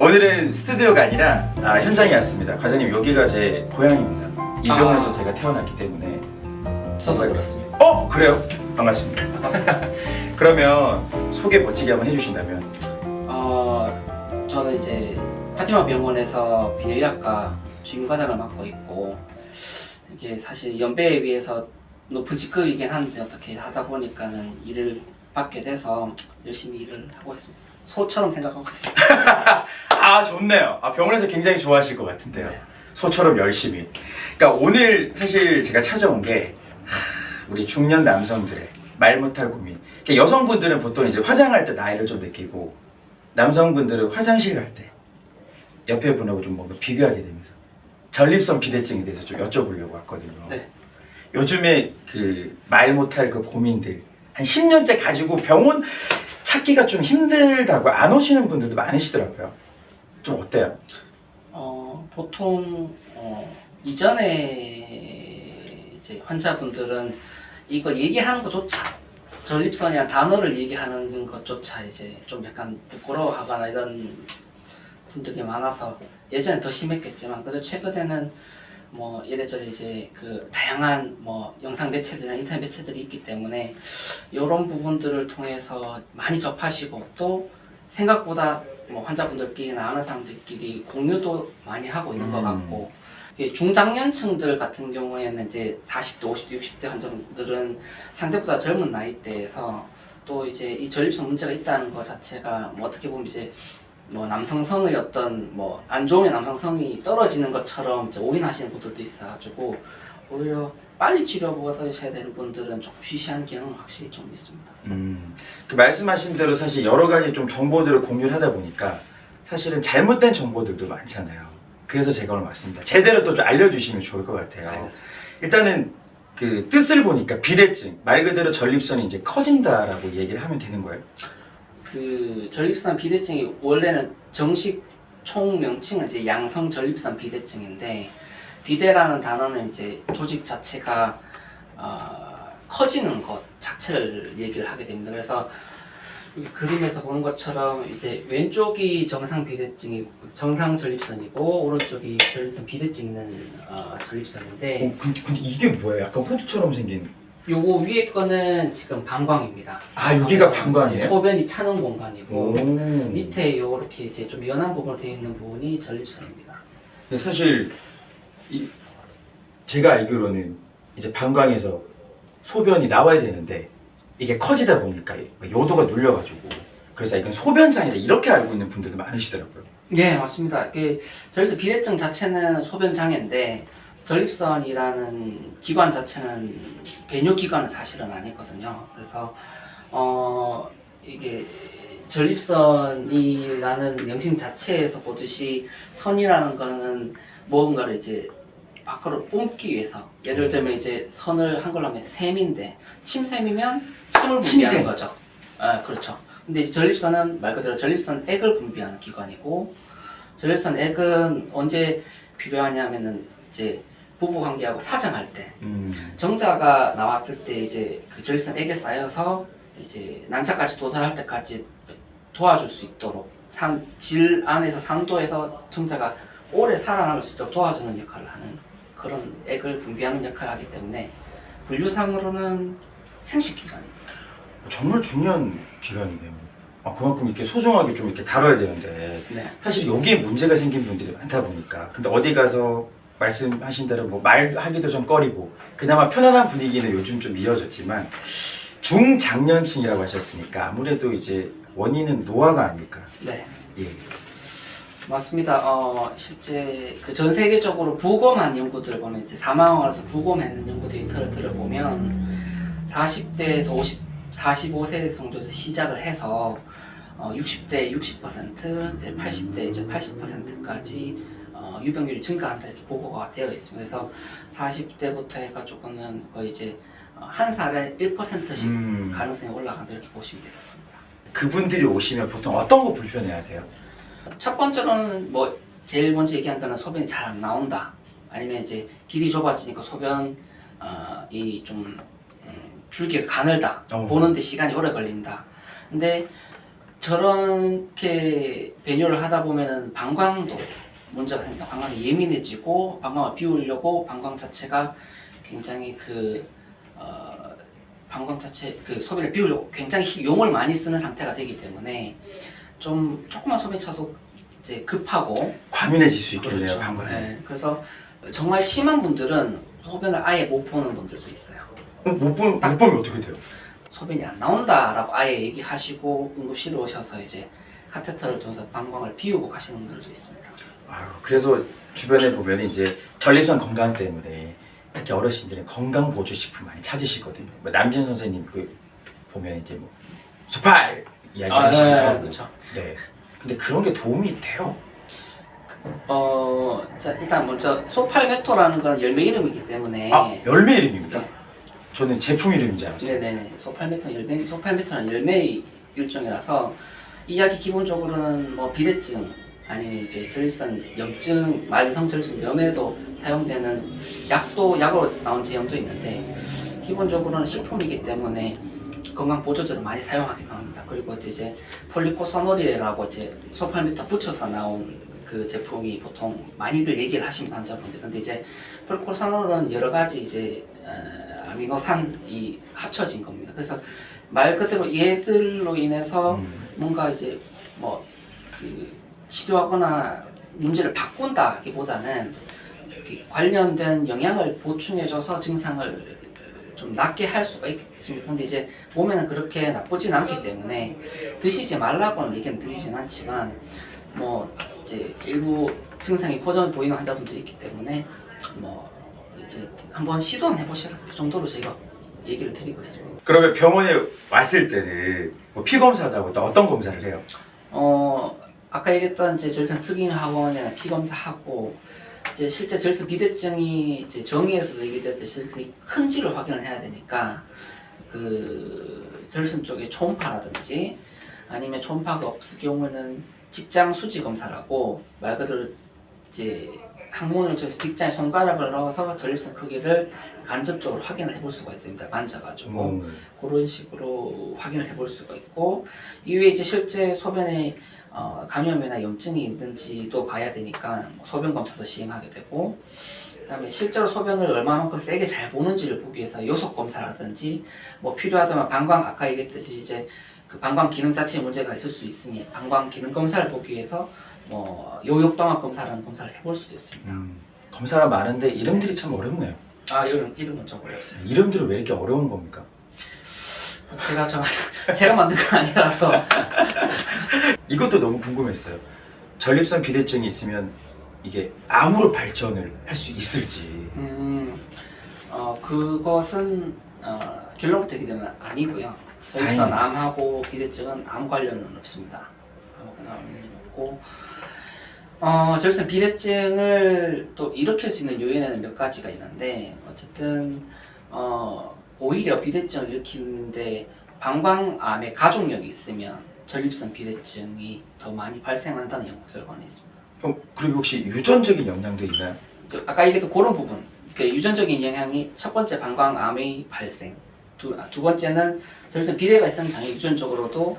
오늘은 스튜디오가 아니라 현장에 왔습니다. 과장님, 여기가 제 고향입니다. 이 병원에서 제가 태어났기 때문에. 저도 그렇습니다. 그래요? 반갑습니다. 그러면 소개 멋지게 한번 해주신다면. 저는 이제 파티마 병원에서 비뇨기학과 주임과장을 맡고 있고, 이게 사실 연배에 비해서 높은 직급이긴 한데 어떻게 하다 보니까는 일을 받게 돼서 열심히 일을 하고 있습니다. 소처럼 생각하고 있습니다. 좋네요. 병원에서 굉장히 좋아하실 것 같은데요. 네. 소처럼 열심히. 그러니까 오늘 사실 제가 찾아온 게 우리 중년 남성들의 말 못할 고민. 그러니까 여성분들은 보통 이제 화장할 때 나이를 좀 느끼고, 남성분들은 화장실 갈 때 옆에 분하고 좀 뭔가 비교하게 되면서 전립선 비대증에 대해서 좀 여쭤보려고 왔거든요. 네. 요즘에 그 말 못할 그 고민들 한 10년째 가지고 병원 찾기가 좀 힘들다고 안 오시는 분들도 많으시더라고요. 좀 어때요? 보통 이전에 이제 환자분들은 이거 얘기하는 것조차, 전립선이라는 단어를 얘기하는 것조차 이제 좀 약간 부끄러워하거나 이런 분들이 많아서 예전에 더 심했겠지만, 그래도 최근에는 뭐 이래저래 이제 그 다양한 뭐 영상 매체들이나 인터넷 매체들이 있기 때문에 이런 부분들을 통해서 많이 접하시고, 또 생각보다 뭐 환자분들끼리나 아는 사람들끼리 공유도 많이 하고 있는 것 같고, 중장년층들 같은 경우에는 이제 40대, 50대, 60대 환자분들은 상대보다 젊은 나이대에서 또 이제 이 전립선 문제가 있다는 것 자체가 뭐 어떻게 보면 이제 뭐 남성성의 어떤 뭐 안 좋으면 남성성이 떨어지는 것처럼 이제 오인하시는 분들도 있어가지고, 오히려 빨리 치료받으셔야 되는 분들은 조금 쉬쉬하는 경향은 확실히 좀 있습니다. 그 말씀하신 대로 사실 여러 가지 좀 정보들을 공유를 하다 보니까 사실은 잘못된 정보들도 많잖아요. 그래서 제가 오늘 왔습니다. 제대로 또 좀 알려주시면 좋을 것 같아요. 알겠습니다. 일단은 그 뜻을 보니까 비대증, 말 그대로 전립선이 이제 커진다라고 얘기를 하면 되는 거예요. 그 전립선 비대증이 원래는 정식 총 명칭은 이제 양성 전립선 비대증인데, 비대라는 단어는 이제 조직 자체가 커지는 것 자체를 얘기를 하게 됩니다. 그래서 여기 그림에서 보는 것처럼 이제 왼쪽이 정상 비대증이 정상 전립선이고, 오른쪽이 전립선 비대증 있는 전립선인데, 근데 이게 뭐예요? 약간 호두처럼 생긴. 요거 위에 거는 지금 방광입니다. 여기가 방광이에요? 소변이 차는 공간이고, 오. 밑에 요렇게 이제 좀 연한 부분으로 되어 있는 부분이 전립선입니다. 근데 사실 제가 알기로는 이제 방광에서 소변이 나와야 되는데 이게 커지다 보니까 요도가 눌려가지고, 그래서 이건 소변장이다 이렇게 알고 있는 분들도 많으시더라고요. 네, 맞습니다. 전립선 비대증 자체는 소변 장애인데, 전립선이라는 기관 자체는 배뇨 기관은 사실은 아니거든요. 그래서 이게 전립선이라는 명칭 자체에서 보듯이, 선이라는 거는 무언가를 이제 밖으로 뿜기 위해서, 예를 들면 이제 선을 한글로 하면 샘인데, 침샘이면 침을 분비하는 거죠. 그렇죠. 근데 이제 전립선은 말 그대로 전립선 액을 분비하는 기관이고, 전립선 액은 언제 필요하냐면은 이제 부부 관계하고 사정할 때, 정자가 나왔을 때 이제 그 전립선 액에 쌓여서 이제 난자까지 도달할 때까지 도와줄 수 있도록, 질 안에서 산도에서 정자가 오래 살아남을 수 있도록 도와주는 역할을 하는 그런 액을 분비하는 역할을 하기 때문에, 분류상으로는 생식기관입니다. 정말 중요한 기관이네요. 그만큼 이렇게 소중하게 좀 이렇게 다뤄야 되는데, 네. 사실 여기에 문제가 생긴 분들이 많다 보니까, 근데 어디 가서 말씀하신 대로 뭐 말하기도 좀 꺼리고, 그나마 편안한 분위기는 요즘 좀 이어졌지만, 중장년층이라고 하셨으니까 아무래도 이제 원인은 노화가 아닐까. 네. 예. 맞습니다. 실제 그 전 세계적으로 부검한 연구들을 보면, 이제 사망을 해서 부검했는 연구 데이터를 들어보면 40대에서 45세 정도에서 시작을 해서 60대 60%, 이제 80대 이제 80%까지 유병률이 증가한다 이렇게 보고가 되어 있습니다. 그래서 40대부터 해가지고는 거의 이제 한 살에 1%씩 가능성이 올라간다 이렇게 보시면 되겠습니다. 그분들이 오시면 보통 어떤 거 불편해하세요? 첫 번째로는 뭐 제일 먼저 얘기한 거는 소변이 잘 안 나온다, 아니면 이제 길이 좁아지니까 소변이 좀 줄기가 가늘다, 보는데 시간이 오래 걸린다. 근데 저렇게 배뇨를 하다 보면은 방광도 문제가 생긴다. 방광이 예민해지고 방광을 비우려고 방광 자체가 굉장히 방광 자체 소변을 비우려고 굉장히 용을 많이 쓰는 상태가 되기 때문에 좀 조그만 소변 차도 이제 급하고 과민해질 수 있겠네요, 그렇죠. 방광이. 네, 그래서 정말 심한 분들은 소변을 아예 못 보는 분들도 있어요. 못 보면 어떻게 돼요? 소변이 안 나온다라고 아예 얘기하시고 응급실로 오셔서 이제 카테터를 통해서 방광을 비우고 가시는 분들도 있습니다. 아유, 그래서 주변에 보면 이제 전립선 건강 때문에 특히 어르신들은 건강 보조 식품 많이 찾으시거든요. 뭐 남진 선생님 보면 이제 뭐 소팔 이야기 하시죠. 그렇죠. 네. 근데 그런 게 도움이 돼요. 자, 일단 먼저 소팔메토라는 건 열매 이름이기 때문에 열매 이름입니까? 네. 저는 제품 이름인 줄 알았어요. 네네. 소팔메토는 열매의 일종이라서 이 약이 기본적으로는 뭐 비대증 아니면 이제 전립선 염증, 만성 전립선 염에도 사용되는 약으로 나온 제형도 있는데 기본적으로는 식품이기 때문에 건강 보조제로 많이 사용하기도 합니다. 그리고 이제 폴리코사노릴이라고 이제 소팔메토 붙여서 나온 그 제품이 보통 많이들 얘기를 하시는 환자분들. 근데 이제 폴리코사노릴은 여러 가지 이제 아미노산이 합쳐진 겁니다. 그래서 말 그대로 얘들로 인해서 뭔가 이제 치료하거나 문제를 바꾼다기보다는 관련된 영양을 보충해줘서 증상을 좀 낫게 할 수가 있습니다. 근데 이제 몸에는 그렇게 나쁘진 않기 때문에 드시지 말라고는 얘기는 드리진 않지만 이제 일부 증상이 포전 보이는 환자분도 있기 때문에 이제 한번 시도는 해보시라 이 정도로 저희가 얘기를 드리고 있습니다. 그러면 병원에 왔을 때는 피 검사하고 또 어떤 검사를 해요? 아까 얘기했던 이제 절편 특임 학원이나 피 검사하고 이제 실제 절선 비대증이 이제 정의에서도 얘기됐듯이 절선이 큰지를 확인을 해야 되니까 그 절선 쪽에 초음파라든지 아니면 초음파가 없을 경우는 직장 수지 검사라고 말 그대로 이제 항문을 통해서 직장에 손가락을 넣어서 전립선 크기를 간접적으로 확인을 해볼 수가 있습니다. 만져가지고 그런 식으로 확인을 해볼 수가 있고 이외에 이제 실제 소변에 감염이나 염증이 있는지도 봐야 되니까 소변 검사도 시행하게 되고 그다음에 실제로 소변을 얼마만큼 세게 잘 보는지를 보기 위해서 요속 검사라든지 필요하다면 방광 아까 얘기했듯이 이제 그 방광 기능 자체에 문제가 있을 수 있으니 방광 기능 검사를 보기 위해서 요역동합 검사라는 검사를 해볼 수도 있습니다. 검사가 많은데 이름들이 참 어렵네요. 이름은 좀 어렵습니다. 이름들은 왜 이렇게 어려운 겁니까? 제가 만든 건 아니라서 이것도 너무 궁금했어요. 전립선 비대증이 있으면 이게 암으로 발전을 할 수 있을지. 그것은 결론부터 얘기 되면 아니고요. 전립선 암하고 비대증은 암 관련은 없습니다. 아무 관련은 없고 전립선 비대증을 또 일으킬 수 있는 요인에는 몇 가지가 있는데 어쨌든 오히려 비대증을 일으키는데 방광암의 가족력이 있으면 전립선 비대증이 더 많이 발생한다는 연구 결과는 있습니다. 그리고 혹시 유전적인 영향도 있나요? 아까 얘기했던 그런 부분, 그러니까 유전적인 영향이 첫 번째 방광암의 발생, 두 번째는 전립선 비대가 있으면 당연히 유전적으로도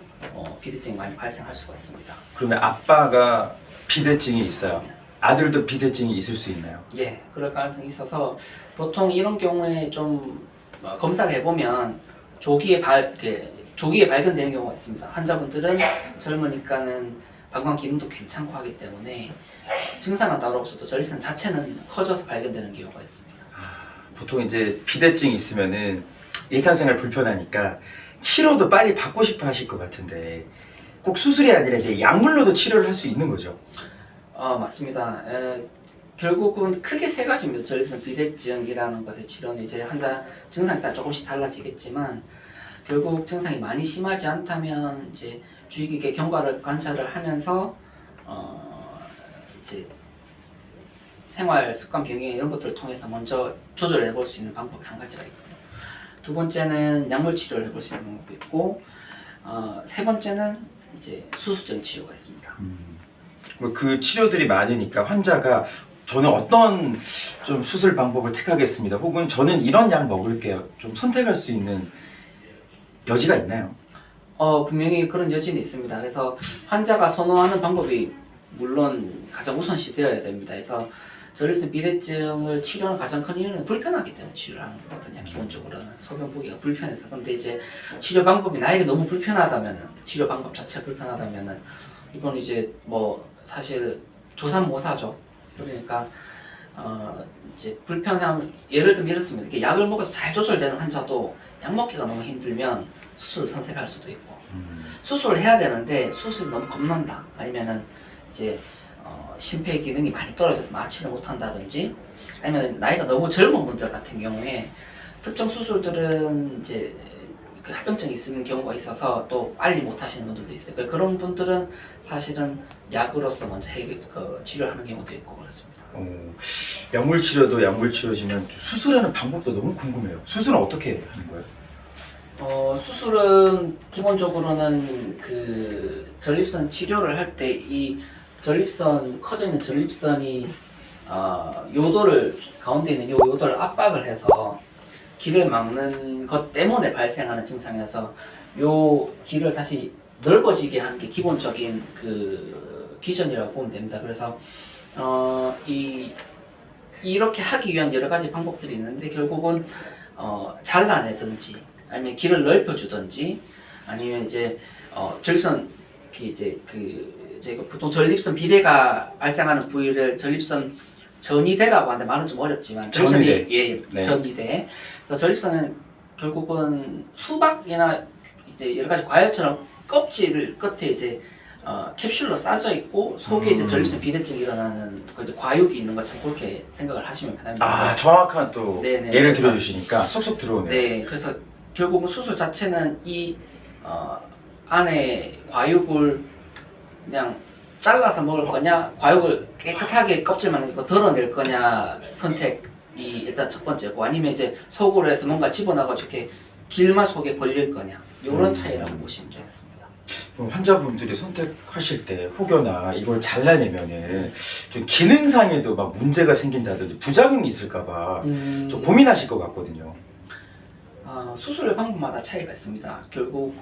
비대증이 많이 발생할 수가 있습니다. 그러면 아빠가 비대증이 있어요. 아들도 비대증이 있을 수 있나요? 예, 그럴 가능성이 있어서 보통 이런 경우에 좀 검사를 해보면 조기에 발견되는 경우가 있습니다. 환자분들은 젊으니까는 방광 기능도 괜찮고 하기 때문에 증상은 따로 없어도 전립선 자체는 커져서 발견되는 경우가 있습니다. 보통 이제 비대증이 있으면은 일상생활 불편하니까 치료도 빨리 받고 싶어 하실 것 같은데 꼭 수술이 아니라 이제 약물로도 치료를 할 수 있는 거죠? 맞습니다. 결국은 크게 세 가지입니다. 전립선 비대증이라는 것의 치료는 이제 환자 증상에 따라 조금씩 달라지겠지만 결국 증상이 많이 심하지 않다면 이제 주의 깊게 경과를 관찰을 하면서 이제 생활 습관 병행 이런 것들을 통해서 먼저 조절을 해볼 수 있는 방법이 한 가지가 있고요. 두 번째는 약물 치료를 해볼 수 있는 방법이 있고 세 번째는 이제 수술적인 치료가 있습니다. 그 치료들이 많으니까 환자가 저는 어떤 좀 수술 방법을 택하겠습니다. 혹은 저는 이런 약 먹을게요. 좀 선택할 수 있는 여지가 있나요? 분명히 그런 여지는 있습니다. 그래서 환자가 선호하는 방법이 물론 가장 우선시 되어야 됩니다. 그래서 전립선 비대증을 치료하는 가장 큰 이유는 불편하기 때문에 치료를 하는 거거든요. 기본적으로는 소변 보기가 불편해서. 근데 이제 치료 방법이 나에게 너무 불편하다면은, 치료 방법 자체가 불편하다면은 이건 이제 뭐 사실 조삼모사죠. 그러니까 이제 불편함, 예를 들면 이렇습니다. 이렇게 약을 먹어서 잘 조절되는 환자도 약 먹기가 너무 힘들면 수술을 선택할 수도 있고, 수술을 해야 되는데 수술이 너무 겁난다, 아니면은 이제 심폐 기능이 많이 떨어져서 마취를 못한다든지, 아니면 나이가 너무 젊은 분들 같은 경우에 특정 수술들은 이제 그 합병증이 있는 경우가 있어서 또 빨리 못 하시는 분들도 있어요. 그런 분들은 사실은 약으로서 먼저 치료를 하는 경우도 있고 그렇습니다. 약물 치료도 약물 치료지만 수술하는 방법도 너무 궁금해요. 수술은 어떻게 하는 거예요? 수술은 기본적으로는 그 전립선 치료를 할 때 이 전립선, 커져 있는 전립선이 요도를, 가운데 있는 요 요도를 압박을 해서 길을 막는 것 때문에 발생하는 증상이어서 요 길을 다시 넓어지게 하는 게 기본적인 그 기전이라고 보면 됩니다. 그래서 이렇게 하기 위한 여러 가지 방법들이 있는데, 결국은 잘라내든지 아니면 길을 넓혀주든지, 아니면 이제 전립선 저희가 보통 전립선 비대가 발생하는 부위를 전립선 전이대라고 하는데 말은 좀 어렵지만 전이대. 네. 전이대. 그래서 전립선은 결국은 수박이나 이제 여러 가지 과일처럼 껍질 끝에 이제 캡슐로 싸져 있고 속에 이제 전립선 비대증이 일어나는 이제 과육이 있는 것처럼 그렇게 생각을 하시면 편합니다. 정확한 또 네네. 예를 들어주시니까 쏙쏙 들어오네요. 네, 그래서 결국은 수술 자체는 이 안에 과육을 그냥 잘라서 먹을 거냐, 과육을 깨끗하게 껍질만 있고 덜어낼 거냐 선택이 일단 첫 번째고, 아니면 이제 속으로 해서 뭔가 집어넣어가지고 이렇게 길만 속에 벌릴 거냐, 이런 차이라고 보시면 되겠습니다. 그럼 환자분들이 선택하실 때 혹여나 이걸 잘라내면은 좀 기능상에도 막 문제가 생긴다든지 부작용이 있을까봐 좀 고민하실 것 같거든요. 수술 방법마다 차이가 있습니다. 결국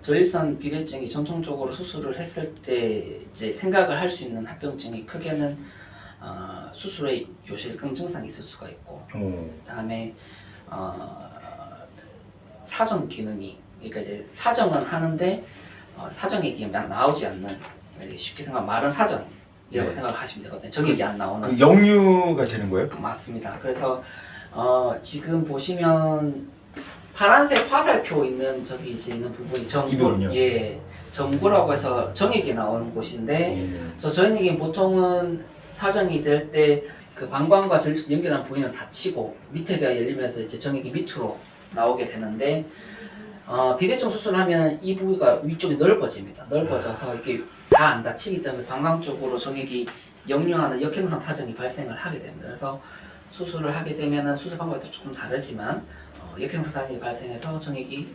전립선 비대증이 전통적으로 수술을 했을 때 이제 생각을 할 수 있는 합병증이 크게는 수술에 요실금 증상이 있을 수가 있고, 그다음에 사정 기능이, 그러니까 이제 사정은 하는데 사정액이 나오지 않는, 쉽게 생각하면 마른 사정이라고 네. 생각을 하시면 되거든요. 정액이 안 나오는. 그 역류가 되는 거예요? 맞습니다. 그래서 지금 보시면 파란색 화살표 있는 저기 이제 있는 부분이 이부분요? 예, 정구라고 해서 정액이 나오는 곳인데, 정액이 보통은 사정이 될 때 그 방광과 전립선 연결하는 부위는 닫히고 밑에가 열리면서 이제 정액이 밑으로 나오게 되는데, 비대증 수술을 하면 이 부위가 위쪽이 넓어집니다. 넓어져서 이렇게 다 안 닫히기 때문에 방광 쪽으로 정액이 역류하는 역행성 사정이 발생을 하게 됩니다. 그래서 수술을 하게 되면은 수술 방법이 조금 다르지만 역행성 사정이 발생해서 정액이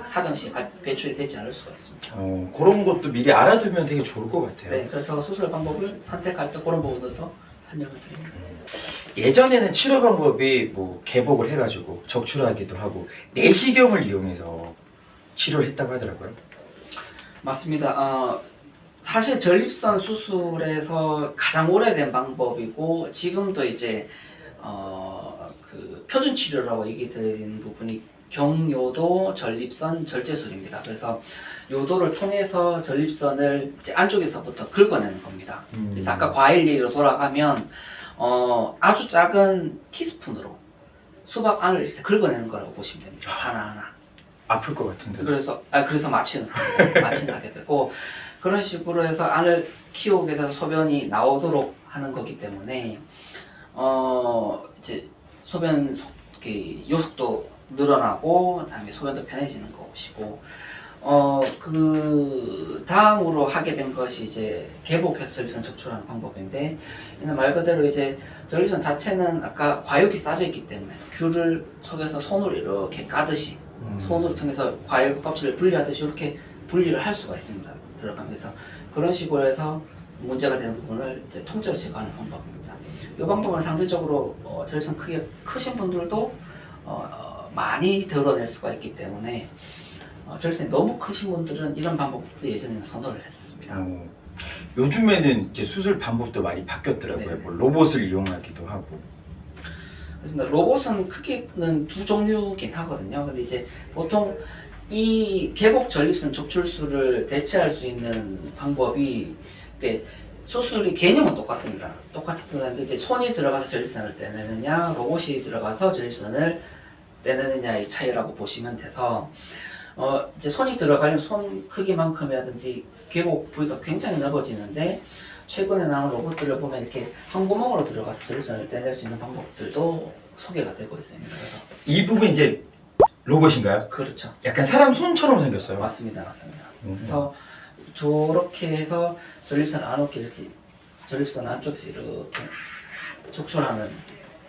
사정 시 배출이 되지 않을 수가 있습니다. 그런 것도 미리 알아두면 되게 좋을 것 같아요. 네, 그래서 수술 방법을 선택할 때 그런 부분들도 설명을 드립니다. 예전에는 치료 방법이 뭐 개복을 해가지고 적출하기도 하고 내시경을 이용해서 치료를 했다고 하더라고요. 맞습니다. 사실 전립선 수술에서 가장 오래된 방법이고, 지금도 이제 그 표준 치료라고 얘기되는 부분이 경요도 전립선 절제술입니다. 그래서 요도를 통해서 전립선을 이제 안쪽에서부터 긁어내는 겁니다. 그래서 아까 과일 얘기로 돌아가면 아주 작은 티스푼으로 수박 안을 이렇게 긁어내는 거라고 보시면 됩니다. 하나하나. 아플 것 같은데. 그래서 마취는 하게 되고, 그런 식으로 해서 안을 키우게 돼서 소변이 나오도록 하는 거기 때문에 이제 소변 요속도 늘어나고, 그다음에 소변도 편해지는 것이고, 그 다음으로 하게 된 것이 이제 개복해서 전립선 적출하는 방법인데, 이는 말 그대로 이제 전립선 자체는 아까 과육이 싸져 있기 때문에 귤을 속에서 손으로 이렇게 까듯이 손으로 통해서 과육 껍질을 분리하듯이 이렇게 분리를 할 수가 있습니다. 들어가면서 그런 식으로 해서 문제가 되는 부분을 이제 통째로 제거하는 방법입니다. 이 방법은 상대적으로 전립선 크게 크신 분들도 많이 드러낼 수가 있기 때문에 전립선이 너무 크신 분들은 이런 방법도 예전에는 선호를 했었습니다. 요즘에는 이제 수술 방법도 많이 바뀌었더라고요. 네. 뭐 로봇을 이용하기도 하고. 그렇습니다. 로봇은 크게는 두 종류긴 하거든요. 근데 이제 보통 이 개복 전립선 적출술을 대체할 수 있는 방법이 수술이 개념은 똑같습니다. 똑같이 들어가는데 이제 손이 들어가서 전립선을 떼내느냐, 로봇이 들어가서 전립선을 떼내느냐의 차이라고 보시면 돼서 이제 손이 들어가려면 손 크기만큼이라든지 개복 부위가 굉장히 넓어지는데 최근에 나온 로봇들을 보면 이렇게 한 구멍으로 들어가서 전립선을 떼낼 수 있는 방법들도 소개가 되고 있습니다. 그래서 이 부분 이제 로봇인가요? 그렇죠. 약간 사람 손처럼 생겼어요. 맞습니다. 그래서 저렇게 해서 전립선 안으로 이렇게 전립선 안쪽에서 이렇게 적출하는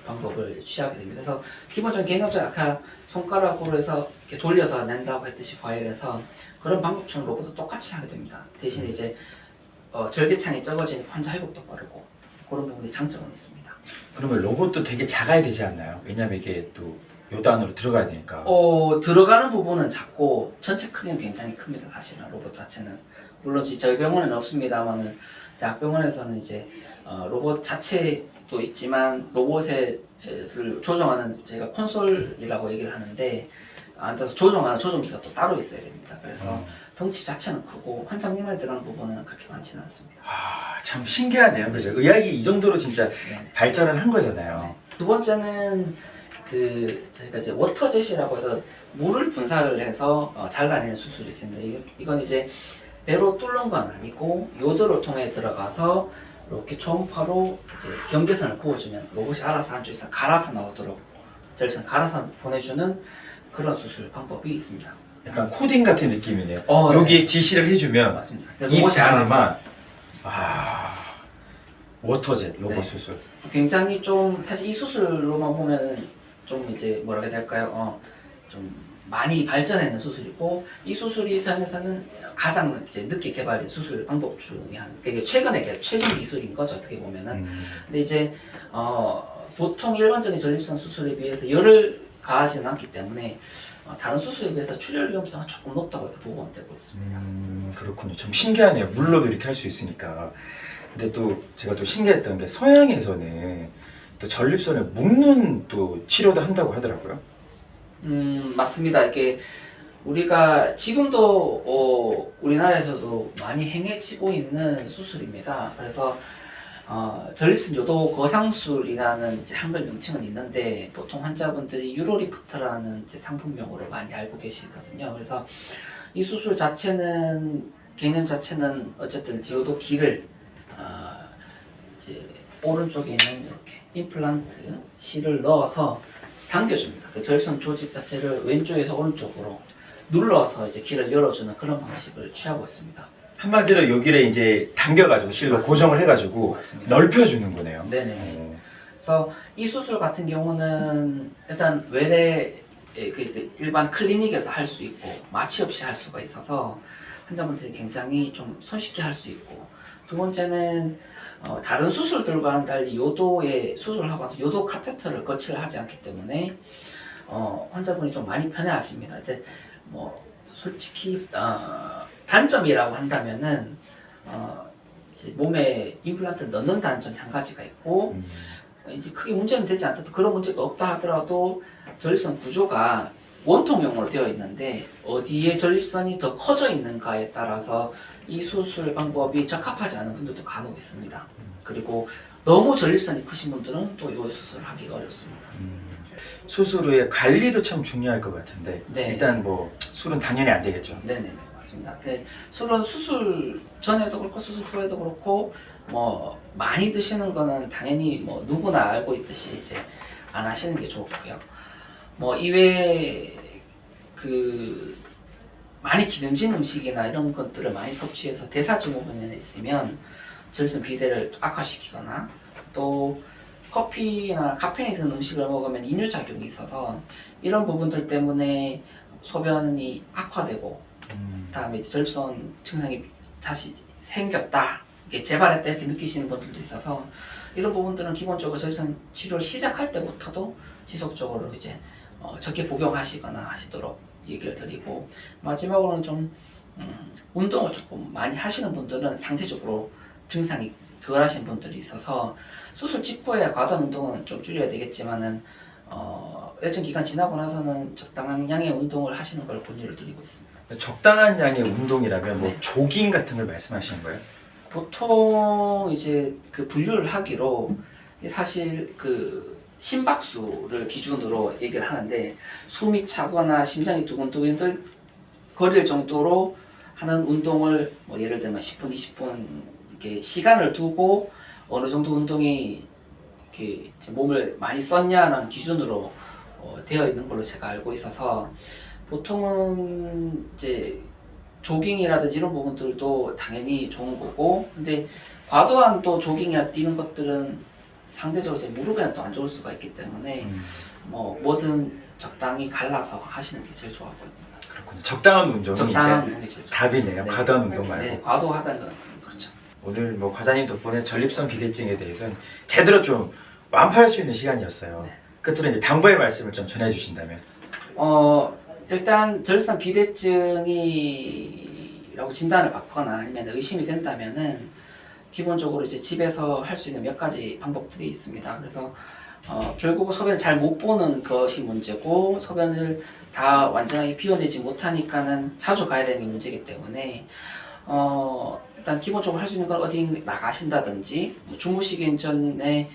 방법을 취하게 됩니다. 그래서 기본적인 개념적으로 아까 손가락으로 해서 이렇게 돌려서 낸다고 했듯이 과일에서 그런 방법처럼 로봇도 똑같이 하게 됩니다. 대신에 이제 절개창이 적어지니까 환자 회복도 빠르고 그런 부분이 장점은 있습니다. 그러면 로봇도 되게 작아야 되지 않나요? 왜냐면 이게 또 요도 안으로 들어가야 되니까. 들어가는 부분은 작고 전체 크기는 굉장히 큽니다. 사실은 로봇 자체는 물론 저희 병원에는 없습니다만은 대학병원에서는 이제 로봇 자체도 있지만 로봇을 조정하는 저희가 콘솔이라고 얘기를 하는데 앉아서 조정하는 조정기가 또 따로 있어야 됩니다. 그래서 덩치 자체는 크고 환자 몸에 들어가는 부분은 그렇게 많지는 않습니다. 참 신기하네요. 그죠? 의학이 이 정도로 진짜 네. 발전을 한 거잖아요. 네. 두 번째는 저희가 이제 워터젯이라고 해서 물을 분사를 해서 잘라내는 수술이 있습니다. 이건 이제 배로 뚫는 건 아니고 요도를 통해 들어가서 이렇게 초음파로 이제 경계선을 그어주면 로봇이 알아서 안쪽에서 갈아서 나오도록 전립선 갈아서 보내주는 그런 수술 방법이 있습니다. 약간 코딩 같은 느낌이네요. 네. 여기에 지시를 해주면 맞습니다. 이 로봇이 알아서 안에만 워터젯 로봇 네. 수술. 굉장히 좀 사실 이 수술로만 보면은 좀 이제 뭐라 해야 될까요? 좀 많이 발전했는 수술이고 이 수술이 세상에서는 가장 이제 늦게 개발된 수술 방법 중에 그게 최근에 최신 기술인 거죠 어떻게 보면은. 근데 이제 보통 일반적인 전립선 수술에 비해서 열을 가하지는 않기 때문에 다른 수술에 비해서 출혈 위험성은 조금 높다고 이렇게 보고되고 있습니다. 그렇군요. 좀 신기하네요. 물로도 이렇게 할 수 있으니까. 근데 또 제가 또 신기했던 게 서양에서는 또 전립선을 묶는 또 치료도 한다고 하더라고요. 맞습니다. 이게 우리가 지금도 우리나라에서도 많이 행해지고 있는 수술입니다. 그래서 전립선 요도 거상술이라는 이제 한글 명칭은 있는데 보통 환자분들이 유로리프트라는 이제 상품명으로 많이 알고 계시거든요. 그래서 이 수술 자체는 개념 자체는 어쨌든 요도 기를 이제 오른쪽에 있는 이렇게 임플란트 실을 넣어서 당겨줍니다. 그 전립선 조직 자체를 왼쪽에서 오른쪽으로 눌러서 이제 길을 열어주는 그런 방식을 취하고 있습니다. 한마디로 여기를 이제 당겨가지고 실로 맞습니다. 고정을 해가지고 맞습니다. 넓혀주는 거네요. 네네. 그래서 이 수술 같은 경우는 일단 외래 이제 일반 클리닉에서 할 수 있고 마취 없이 할 수가 있어서 환자분들이 굉장히 좀 손쉽게 할 수 있고 두 번째는 다른 수술들과는 달리 요도에 수술하고 나서 요도 카테터를 거치를 하지 않기 때문에 환자분이 좀 많이 편해하십니다. 이제 뭐 솔직히 단점이라고 한다면은 이제 몸에 임플란트를 넣는 단점이 한 가지가 있고 이제 크게 문제는 되지 않더라도 그런 문제가 없다 하더라도 전립선 구조가 원통형으로 되어 있는데 어디에 전립선이 더 커져 있는가에 따라서 이 수술 방법이 적합하지 않은 분들도 간혹 있습니다. 그리고 너무 전립선이 크신 분들은 또 이 수술을 하기가 어렵습니다. 수술 후에 관리도 참 중요할 것 같은데 네. 일단 뭐 술은 당연히 안 되겠죠. 네네네 맞습니다. 술은 수술 전에도 그렇고 수술 후에도 그렇고 뭐 많이 드시는 거는 당연히 뭐 누구나 알고 있듯이 이제 안 하시는 게 좋고요. 뭐 이외에 많이 기름진 음식이나 이런 것들을 많이 섭취해서 대사증후군에 있으면 전립선 비대를 악화시키거나 또 커피나 카페인이 든 음식을 먹으면 이뇨작용이 있어서 이런 부분들 때문에 소변이 악화되고 다음에 이제 전립선 증상이 다시 생겼다 이게 재발했다 이렇게 느끼시는 분들도 있어서 이런 부분들은 기본적으로 전립선 치료를 시작할 때부터도 지속적으로 이제 적게 복용하시거나 하시도록 얘기를 드리고 마지막으로는 좀 운동을 조금 많이 하시는 분들은 상대적으로 증상이 덜 하신 분들이 있어서 수술 직후에 과도한 운동은 좀 줄여야 되겠지만은 일정 기간 지나고 나서는 적당한 양의 운동을 하시는 걸 권유를 드리고 있습니다. 적당한 양의 운동이라면 뭐 네. 조깅 같은 걸 말씀하시는 거예요? 보통 이제 그 분류를 하기로 사실 그 심박수를 기준으로 얘기를 하는데 숨이 차거나 심장이 두근두근 거릴 정도로 하는 운동을 뭐 예를 들면 10분, 20분 이렇게 시간을 두고 어느 정도 운동이 이렇게 제 몸을 많이 썼냐라는 기준으로 되어 있는 걸로 제가 알고 있어서 보통은 이제 조깅이라든지 이런 부분들도 당연히 좋은 거고 근데 과도한 또 조깅이나 뛰는 것들은 상대적으로 이제 무릎에는 또 안 좋을 수가 있기 때문에 뭐 뭐든 적당히 갈라서 하시는 게 제일 좋아 보입니다. 그렇군요. 적당한 운동은 적당한 이제 운동이 제일 답이네요. 네. 과도한 운동 말고. 네, 과도하다는 건 그렇죠. 오늘 뭐 과장님 덕분에 전립선 비대증에 대해서는 제대로 좀 완파할 수 있는 시간이었어요. 네. 끝으로 이제 당부의 말씀을 좀 전해주신다면. 일단 전립선 비대증이라고 진단을 받거나 아니면 의심이 된다면은 기본적으로 이제 집에서 할 수 있는 몇 가지 방법들이 있습니다. 그래서 결국 소변을 잘 못 보는 것이 문제고 소변을 다 완전하게 비워내지 못하니까는 자주 가야 되는 게 문제이기 때문에 일단 기본적으로 할 수 있는 건 어디 나가신다든지 뭐 주무시기 전에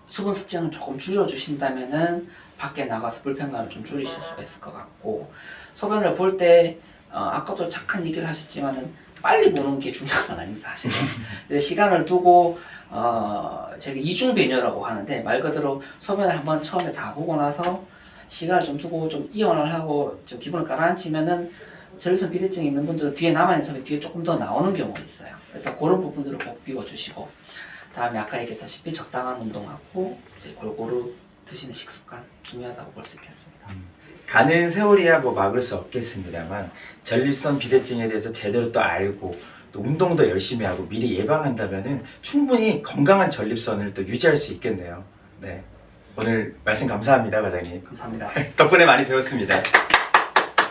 수분 섭취량을 조금 줄여주신다면은 밖에 나가서 불편감을 좀 줄이실 수가 있을 것 같고 소변을 볼 때 아까도 착한 얘기를 하셨지만은 빨리 보는 게 중요한 건 아닙니다 사실은. 근데 시간을 두고 제가 이중 배뇨라고 하는데 말 그대로 소변을 한번 처음에 다 보고 나서 시간을 좀 두고 좀 이완을 하고 좀 기분을 가라앉히면은 전립선 비대증이 있는 분들은 뒤에 남아있는 소변이 뒤에 조금 더 나오는 경우가 있어요. 그래서 그런 부분들을 꼭 비워주시고 다음에 아까 얘기했다시피 적당한 운동하고 이제 골고루 드시는 식습관 중요하다고 볼 수 있겠습니다. 가는 세월이야 뭐 막을 수 없겠습니다만 전립선 비대증에 대해서 제대로 또 알고 또 운동도 열심히 하고 미리 예방한다면은 충분히 건강한 전립선을 또 유지할 수 있겠네요. 네, 오늘 말씀 감사합니다, 과장님. 감사합니다. 덕분에 많이 배웠습니다.